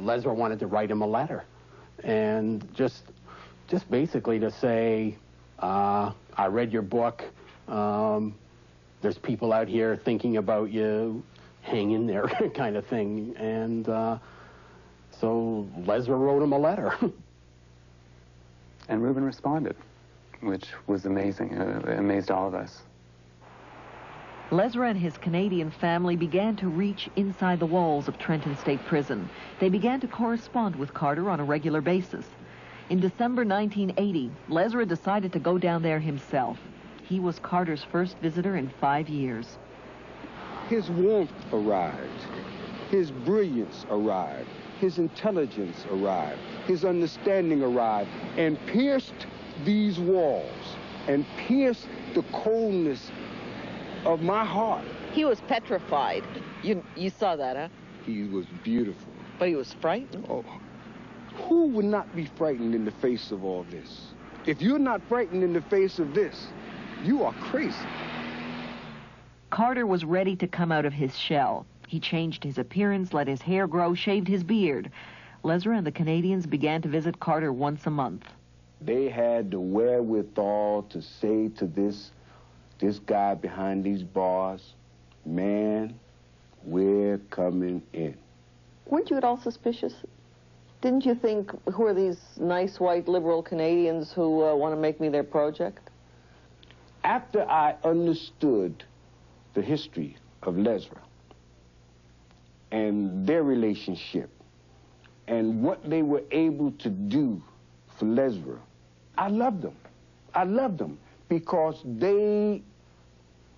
Lesra wanted to write him a letter, and just basically to say, I read your book. There's people out here thinking about you. Hang in there, kind of thing. And so Lesra wrote him a letter. And Rubin responded, which was amazing. It amazed all of us. Lesra and his Canadian family began to reach inside the walls of Trenton State Prison. They began to correspond with Carter on a regular basis. In December 1980, Lesra decided to go down there himself. He was Carter's first visitor in 5 years. His warmth arrived. His brilliance arrived. His intelligence arrived. His understanding arrived and pierced these walls and pierced the coldness of my heart. He was petrified. You saw that, huh? He was beautiful. But he was frightened? Oh, who would not be frightened in the face of all this? If you're not frightened in the face of this, you are crazy. Carter was ready to come out of his shell. He changed his appearance, let his hair grow, shaved his beard. Lesra and the Canadians began to visit Carter once a month. They had the wherewithal to say to this guy behind these bars, man, we're coming in. Weren't you at all suspicious? Didn't you think, who are these nice white liberal Canadians who want to make me their project? After I understood the history of Lesra and their relationship and what they were able to do for Lesra, I loved them. I loved them because they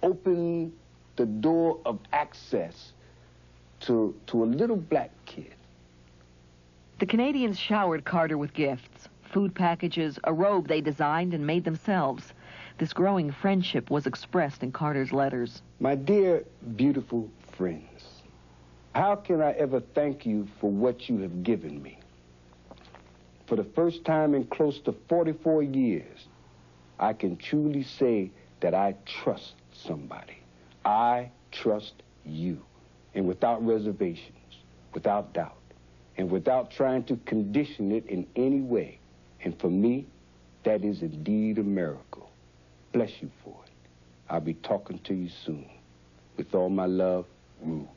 opened the door of access to a little black kid. The Canadians showered Carter with gifts, food packages, a robe they designed and made themselves. This growing friendship was expressed in Carter's letters. My dear, beautiful friends, how can I ever thank you for what you have given me? For the first time in close to 44 years, I can truly say that I trust somebody. I trust you, and without reservations, without doubt, and without trying to condition it in any way. And for me, that is indeed a miracle. Bless you for it. I'll be talking to you soon. With all my love, Rube.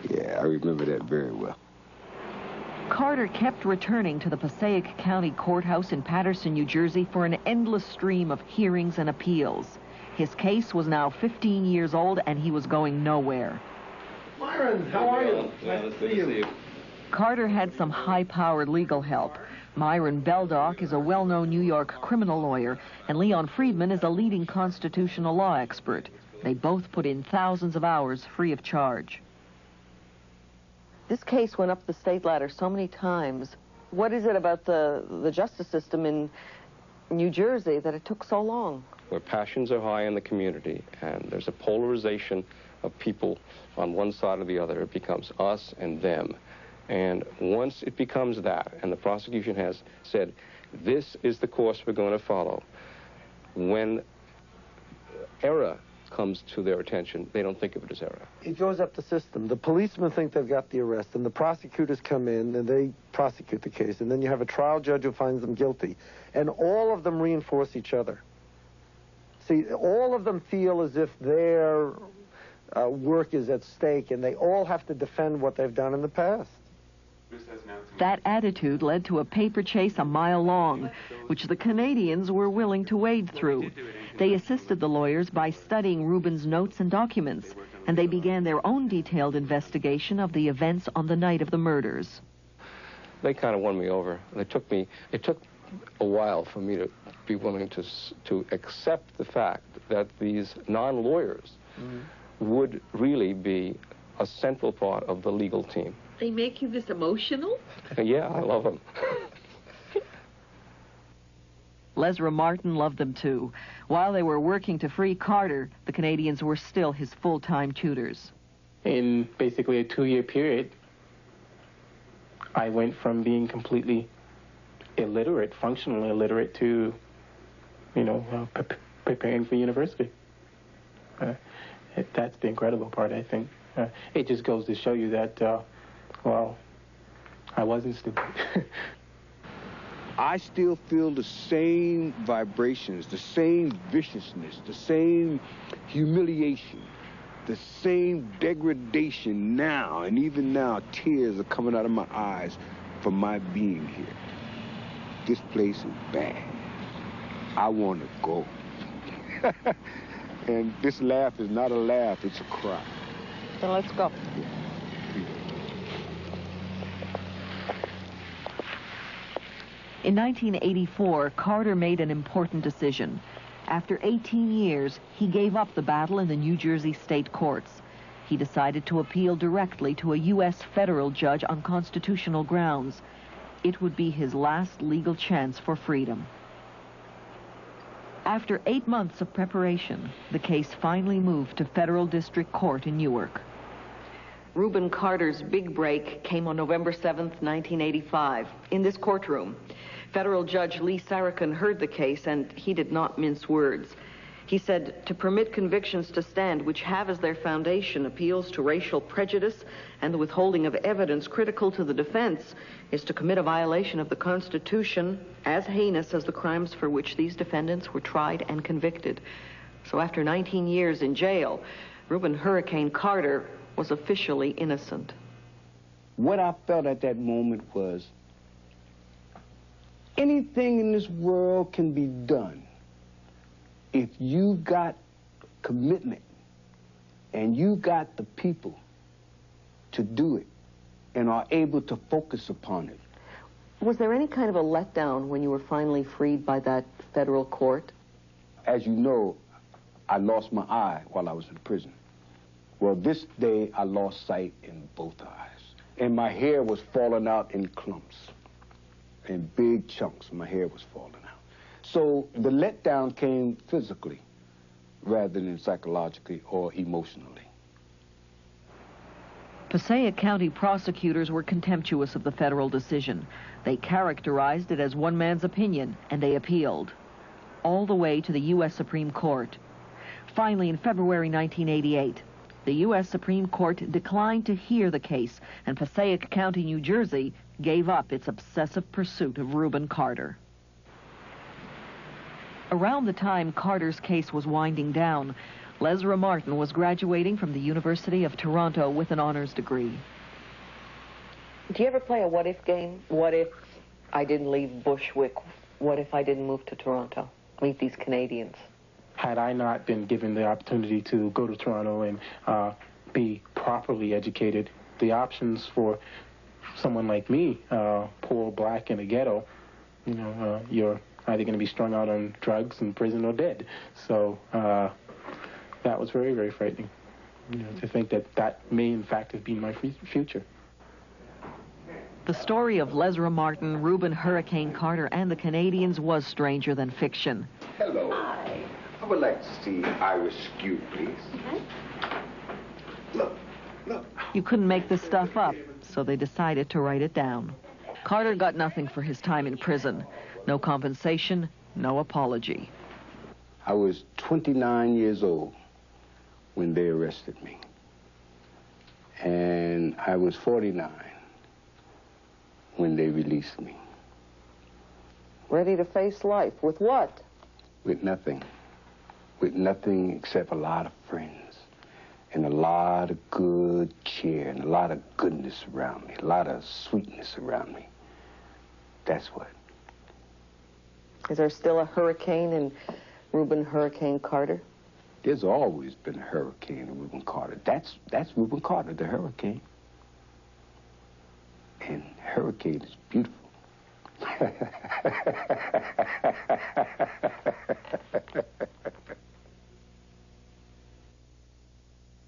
Yeah, I remember that very well. Carter kept returning to the Passaic County Courthouse in Paterson, New Jersey for an endless stream of hearings and appeals. His case was now 15 years old and he was going nowhere. Myron, how are you? Nice to see you. Carter had some high-powered legal help. Myron Beldock is a well-known New York criminal lawyer, and Leon Friedman is a leading constitutional law expert. They both put in thousands of hours free of charge. This case went up the state ladder so many times. What is it about the justice system in New Jersey that it took so long? Where passions are high in the community and there's a polarization of people on one side or the other, it becomes us and them. And once it becomes that, and the prosecution has said, this is the course we're going to follow, when error comes to their attention, they don't think of it as error. It goes up the system. The policemen think they've got the arrest, and the prosecutors come in and they prosecute the case, and then you have a trial judge who finds them guilty, and all of them reinforce each other. See, all of them feel as if their work is at stake, and they all have to defend what they've done in the past. That attitude led to a paper chase a mile long, which the Canadians were willing to wade through. They assisted the lawyers by studying Rubin's notes and documents, and they began their own detailed investigation of the events on the night of the murders. They kind of won me over. It took a while for me to be willing to accept the fact that these non-lawyers would really be a central part of the legal team. They make you this emotional? Yeah, I love them. Lesra Martin loved them too. While they were working to free Carter, the Canadians were still his full-time tutors. In basically a 2-year period, I went from being completely illiterate, functionally illiterate, to preparing for university. That's the incredible part, I think. It just goes to show you that, well, I wasn't stupid. I still feel the same vibrations, the same viciousness, the same humiliation, the same degradation now, and even now tears are coming out of my eyes for my being here. This place is bad. I want to go. And this laugh is not a laugh, it's a cry. Then let's go. In 1984, Carter made an important decision. After 18 years, he gave up the battle in the New Jersey state courts. He decided to appeal directly to a U.S. federal judge on constitutional grounds. It would be his last legal chance for freedom. After 8 months of preparation, the case finally moved to federal district court in Newark. Rubin Carter's big break came on November 7th, 1985, in this courtroom. Federal Judge Lee Sarakin heard the case, and he did not mince words. He said, to permit convictions to stand which have as their foundation appeals to racial prejudice and the withholding of evidence critical to the defense is to commit a violation of the Constitution as heinous as the crimes for which these defendants were tried and convicted. So after 19 years in jail, Rubin Hurricane Carter was officially innocent. What I felt at that moment was anything in this world can be done if you got commitment and you got the people to do it and are able to focus upon it. Was there any kind of a letdown when you were finally freed by that federal court? As you know, I lost my eye while I was in prison. Well, this day I lost sight in both eyes. And my hair was falling out in clumps. In big chunks, my hair was falling out. So the letdown came physically rather than psychologically or emotionally. Passaic County prosecutors were contemptuous of the federal decision. They characterized it as one man's opinion, and they appealed, all the way to the U.S. Supreme Court. Finally, in February 1988, the U.S. Supreme Court declined to hear the case, and Passaic County, New Jersey, gave up its obsessive pursuit of Rubin Carter. Around the time Carter's case was winding down, Lesra Martin was graduating from the University of Toronto with an honors degree. Do you ever play a what-if game? What if I didn't leave Bushwick? What if I didn't move to Toronto, meet these Canadians? Had I not been given the opportunity to go to Toronto and be properly educated, the options for someone like me, poor black in a ghetto, you're either going to be strung out on drugs in prison or dead. So that was very, very frightening, to think that that may in fact have been my future. The story of Lesra Martin, Rubin Hurricane Carter, and the Canadians was stranger than fiction. Hello. Hi. I would like to see Irish stew, please. Look. You couldn't make this stuff up, so they decided to write it down. Carter got nothing for his time in prison. No compensation, no apology. I was 29 years old when they arrested me. And I was 49 when they released me. Ready to face life. With what? With nothing. With nothing except a lot of friends. And a lot of good cheer and a lot of goodness around me. A lot of sweetness around me. That's what. Is there still a hurricane in Rubin Hurricane Carter? There's always been a hurricane in Rubin Carter. That's Rubin Carter, the hurricane. And hurricane is beautiful.